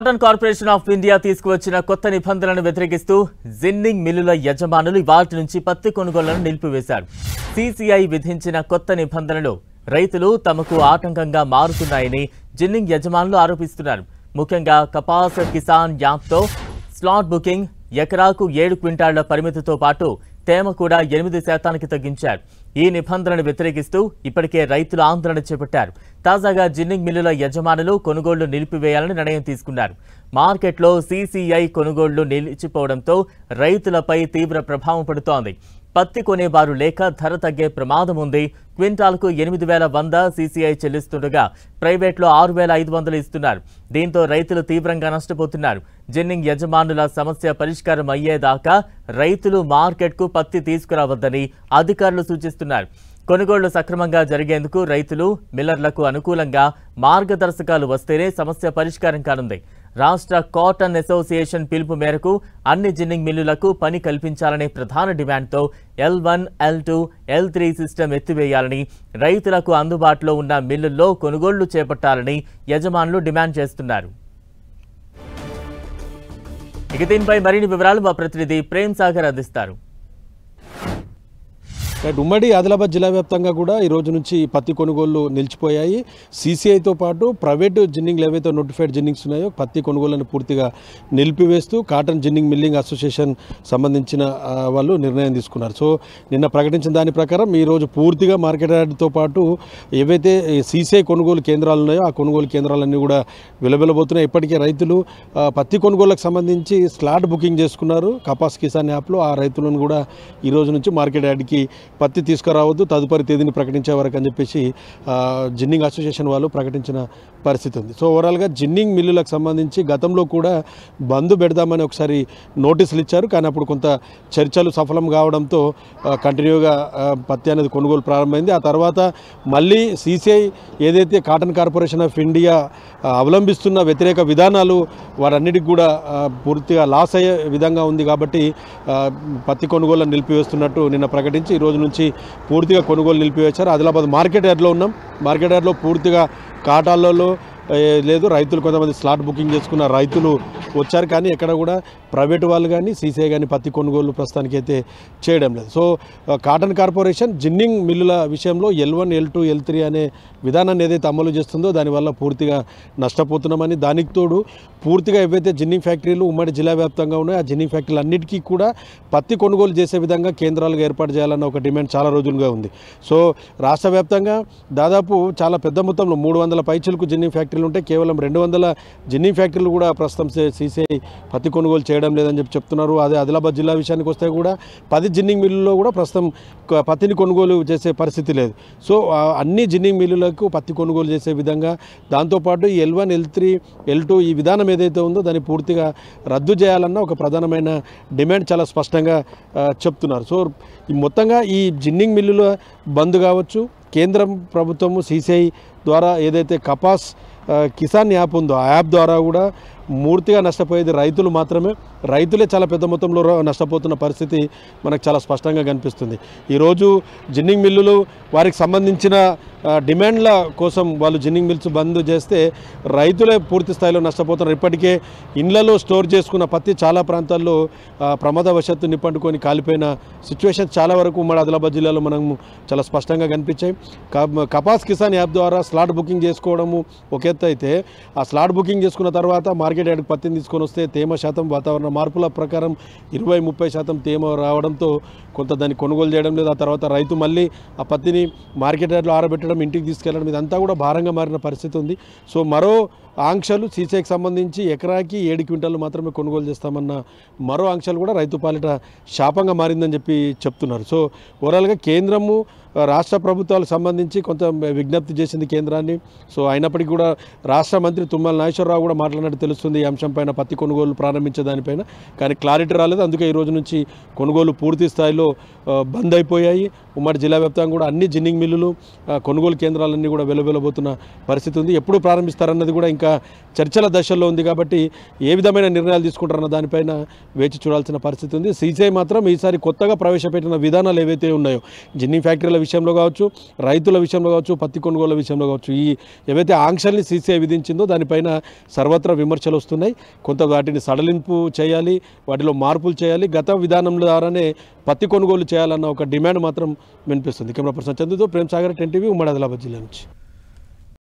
Cotton corporation of India తీసుకువచ్చిన కొత్త నిబంధనలను వ్యతిరేకిస్తూ జిన్నింగ్ మిల్లుల యజమానులు ఇవాల్టి నుంచి పత్తి కొనుగోళ్లను నిలిపివేశారు. సీసీఐ విధించిన కొత్త నిబంధనలు రైతులు తమకు ఆటంకంగా మారుతున్నాయని జిన్నింగ్ యజమానులు ఆరోపిస్తున్నారు. ముఖ్యంగా కపాస్ కిసాన్ యాప్తో స్లాట్ బుకింగ్ ఎకరాకు 7 క్వింటాళ్ల పరిమితితో పాటు తేమ కూడా 8% తగ్గించారు. ఈ నిబంధనలను వ్యతిరేకిస్తూ ఇప్పటికే రైతులు ఆందోళన చేపట్టారు. తాజాగా జిన్నింగ్ మిల్లుల యజమానులు కొనుగోళ్లు నిలిపివేయాలని నిర్ణయం తీసుకున్నారు. మార్కెట్లో సీసీఐ కొనుగోళ్లు నిలిచిపోవడంతో రైతులపై తీవ్ర ప్రభావం పడుతోంది. పత్తి కొనేవారు లేక ధర తగ్గే ప్రమాదం ఉంది. క్వింటాల్కు 8,100 సీసీఐ చెల్లిస్తుండగా ప్రైవేట్లో 6,500 ఇస్తున్నారు. దీంతో రైతులు తీవ్రంగా నష్టపోతున్నారు. జిన్నింగ్ యజమానుల సమస్య పరిష్కారం అయ్యేదాకా రైతులు మార్కెట్కు పత్తి తీసుకురావద్దని అధికారులు సూచిస్తున్నారు. కొనుగోళ్లు సక్రమంగా జరిగేందుకు రైతులు మిల్లర్లకు అనుకూలంగా మార్గదర్శకాలు వస్తేనే సమస్య పరిష్కారం కానుంది. రాష్ట్ర కాటన్ అసోసియేషన్ పిలుపు మేరకు అన్ని జిన్నింగ్ మిల్లులకు పని కల్పించాలనే ప్రధాన డిమాండ్తో L1, L2, L3 సిస్టమ్ ఎత్తివేయాలని, రైతులకు అందుబాటులో ఉన్న మిల్లుల్లో కొనుగోళ్లు చేపట్టాలని యజమానులు డిమాండ్ చేస్తున్నారు. ఇక దీనిపై మరిన్ని వివరాలు మా ప్రతినిధి ప్రేమ్ సాగర్ అందిస్తారు. ఉమ్మడి ఆదిలాబాద్ జిల్లా వ్యాప్తంగా కూడా ఈ రోజు నుంచి పత్తి కొనుగోళ్లు నిలిచిపోయాయి. సీసీఐతో పాటు ప్రైవేటు జిన్నింగ్లు ఏవైతే నోటిఫైడ్ జిన్నింగ్స్ ఉన్నాయో పత్తి కొనుగోళ్లను పూర్తిగా నిలిపివేస్తూ కాటన్ జిన్నింగ్ మిల్లింగ్ అసోసియేషన్ సంబంధించిన వాళ్ళు నిర్ణయం తీసుకున్నారు. సో నిన్న ప్రకటించిన దాని ప్రకారం ఈరోజు పూర్తిగా మార్కెట్ యార్డ్తో పాటు ఏవైతే సీసీఐ కొనుగోలు కేంద్రాలు ఉన్నాయో ఆ కొనుగోలు కేంద్రాలన్నీ కూడా వెలువెలబోతున్నాయి. ఇప్పటికే రైతులు పత్తి కొనుగోళ్లకు సంబంధించి స్లాట్ బుకింగ్ చేసుకున్నారు. కపాస్ కిసాన్ యాప్లో ఆ రైతులను కూడా ఈ రోజు నుంచి మార్కెట్ యార్డ్కి పత్తి తీసుకురావద్దు, తదుపరి తేదీని ప్రకటించే వరకు అని చెప్పేసి జిన్నింగ్ అసోసియేషన్ వాళ్ళు ప్రకటించిన పరిస్థితి ఉంది. సో ఓవరాల్గా జిన్నింగ్ మిల్లులకు సంబంధించి గతంలో కూడా బంద్ పెడదామని ఒకసారి నోటీసులు ఇచ్చారు. కానీ అప్పుడు కొంత చర్చలు సఫలం కావడంతో కంటిన్యూగా పత్తి అనేది కొనుగోలు ప్రారంభమైంది. ఆ తర్వాత మళ్ళీ సీసీఐ ఏదైతే కాటన్ కార్పొరేషన్ ఆఫ్ ఇండియా అవలంబిస్తున్న వ్యతిరేక విధానాలు వారన్నిటికి కూడా పూర్తిగా లాస్ అయ్యే విధంగా ఉంది. కాబట్టి పత్తి కొనుగోళ్లను నిలిపివేస్తున్నట్టు నిన్న ప్రకటించి ఈ రోజు నుంచి పూర్తిగా కొనుగోలు నిలిపివేశారు. ఆదిలాబాద్ మార్కెట్ యార్డ్లో ఉన్నాం. మార్కెట్ యార్డ్లో పూర్తిగా కాటాలలో లేదు, రైతులు కొంతమంది స్లాట్ బుకింగ్ చేసుకున్న రైతులు వచ్చారు. కానీ ఎక్కడ కూడా ప్రైవేటు వాళ్ళు కానీ సీసీఐ కానీ పత్తి కొనుగోలు ప్రస్తుతానికి అయితే చేయడం లేదు. సో కాటన్ కార్పొరేషన్ జిన్నింగ్ మిల్లుల విషయంలో L1, L2, L3 అనే విధానాన్ని ఏదైతే అమలు చేస్తుందో దానివల్ల పూర్తిగా నష్టపోతున్నామని, దానికి తోడు పూర్తిగా ఏవైతే జిన్నింగ్ ఫ్యాక్టరీలు ఉమ్మడి జిల్లా వ్యాప్తంగా ఉన్నాయో ఆ జిన్నింగ్ ఫ్యాక్టరీలు అన్నిటికీ కూడా పత్తి కొనుగోలు చేసే విధంగా కేంద్రాలుగా ఏర్పాటు చేయాలన్న ఒక డిమాండ్ చాలా రోజులుగా ఉంది. సో రాష్ట్ర వ్యాప్తంగా దాదాపు చాలా పెద్ద మొత్తంలో 300 పైచిలకు జిన్నింగ్ ఫ్యాక్టరీలు ఉంటే కేవలం 200 జిన్నింగ్ ఫ్యాక్టరీలు కూడా ప్రస్తుతం సీసీఐ పత్తి కొనుగోలు చేయడం లేదని చెప్తున్నారు. అదే ఆదిలాబాద్ జిల్లా విషయానికి వస్తే కూడా 10 జిన్నింగ్ మిల్లుల్లో కూడా ప్రస్తుతం పత్తిని కొనుగోలు చేసే పరిస్థితి లేదు. సో అన్ని జిన్నింగ్ మిల్లులకు పత్తి కొనుగోలు చేసే విధంగా, దాంతోపాటు ఈ L1, L3, L2 ఈ విధానం ఏదైతే ఉందో దాన్ని పూర్తిగా రద్దు చేయాలన్న ఒక ప్రధానమైన డిమాండ్ చాలా స్పష్టంగా చెప్తున్నారు. సో మొత్తంగా ఈ జిన్నింగ్ మిల్లుల బంద్ కావచ్చు, కేంద్రం ప్రభుత్వము సీసీఐ ద్వారా ఏదైతే కపాస్ కిసాన్ యాప్ ఉందో ఆ యాప్ ద్వారా కూడా పూర్తిగా నష్టపోయేది రైతులు మాత్రమే. రైతులే చాలా పెద్ద మొత్తంలో నష్టపోతున్న పరిస్థితి మనకు చాలా స్పష్టంగా కనిపిస్తుంది. ఈరోజు జిన్నింగ్ మిల్లులు వారికి సంబంధించిన డిమాండ్ల కోసం వాళ్ళు జిన్నింగ్ మిల్స్ బంద్ చేస్తే రైతులే పూర్తి స్థాయిలో నష్టపోతున్నారు. ఇప్పటికే ఇండ్లలో స్టోర్ చేసుకున్న పత్తి చాలా ప్రాంతాల్లో ప్రమాదవశాత్తు నిప్పంటుకొని కాలిపోయిన సిచ్యువేషన్ చాలా వరకు ఉమ్మడి ఆదిలాబాద్ జిల్లాలో మనం చాలా స్పష్టంగా కనిపించాయి. కపాస్ కిసాన్ యాప్ ద్వారా స్లాట్ బుకింగ్ చేసుకోవడము ఒక ఎత్తు అయితే, ఆ స్లాట్ బుకింగ్ చేసుకున్న తర్వాత మార్కెట్ యార్డ్కి పత్తిని తీసుకొని వస్తే తేమ శాతం వాతావరణ మార్పుల ప్రకారం 20-30% తేమ రావడంతో కొంత దాన్ని కొనుగోలు చేయడం లేదు. ఆ తర్వాత రైతు మళ్ళీ ఆ పత్తిని మార్కెట్ యార్డ్లో ఆరబెట్టడం, ఇంటికి తీసుకెళ్లడం, ఇదంతా కూడా భారంగా మారిన పరిస్థితి ఉంది. సో మరో ఆంక్షలు సీసీఐకి సంబంధించి ఎకరాకి 7 క్వింటాలు మాత్రమే కొనుగోలు చేస్తామన్న మరో ఆంక్షలు కూడా రైతు పాలిట శాపంగా మారిందని చెప్తున్నారు. సో ఓవరాల్గా కేంద్రము రాష్ట్ర ప్రభుత్వాలకు సంబంధించి కొంత విజ్ఞప్తి చేసింది కేంద్రాన్ని. సో అయినప్పటికీ కూడా రాష్ట్ర మంత్రి తుమ్మల నాగేశ్వరరావు కూడా మాట్లాడినట్టు తెలుస్తుంది ఈ అంశం పైన, పత్తి కొనుగోలు ప్రారంభించే దానిపైన. కానీ క్లారిటీ రాలేదు. అందుకే ఈ రోజు నుంచి కొనుగోలు పూర్తి స్థాయిలో బంద్ అయిపోయాయి. ఉమ్మడి జిల్లా వ్యాప్తంగా కూడా అన్ని జిన్నింగ్ మిల్లులు కొనుగోలు కేంద్రాలన్నీ కూడా వెలువెలబోతున్న పరిస్థితి ఉంది. ఎప్పుడు ప్రారంభిస్తారన్నది కూడా ఇంకా ఇంకా చర్చల దశల్లో ఉంది కాబట్టి ఏ విధమైన నిర్ణయాలు తీసుకుంటారన్న దానిపైన వేచి చూడాల్సిన పరిస్థితి ఉంది. సీసీఐ మాత్రం ఈసారి కొత్తగా ప్రవేశపెట్టిన విధానాలు ఏవైతే ఉన్నాయో జిన్నింగ్ ఫ్యాక్టరీల విషయంలో కావచ్చు, రైతుల విషయంలో కావచ్చు, పత్తి కొనుగోళ్ల విషయంలో కావచ్చు, ఈ ఏవైతే ఆంక్షల్ని సీసీఐ విధించిందో దానిపైన సర్వత్రా విమర్శలు వస్తున్నాయి. కొంత వాటిని సడలింపు చేయాలి, వాటిలో మార్పులు చేయాలి, గత విధానం ద్వారానే పత్తి కొనుగోలు చేయాలన్న ఒక డిమాండ్ మాత్రం వినిపిస్తుంది. కెమెరా పర్సన్ చందుతో ప్రేమ్ సాగర్, 10 టీవీ, ఉమ్మడి ఆదిలాబాద్ జిల్లా నుంచి.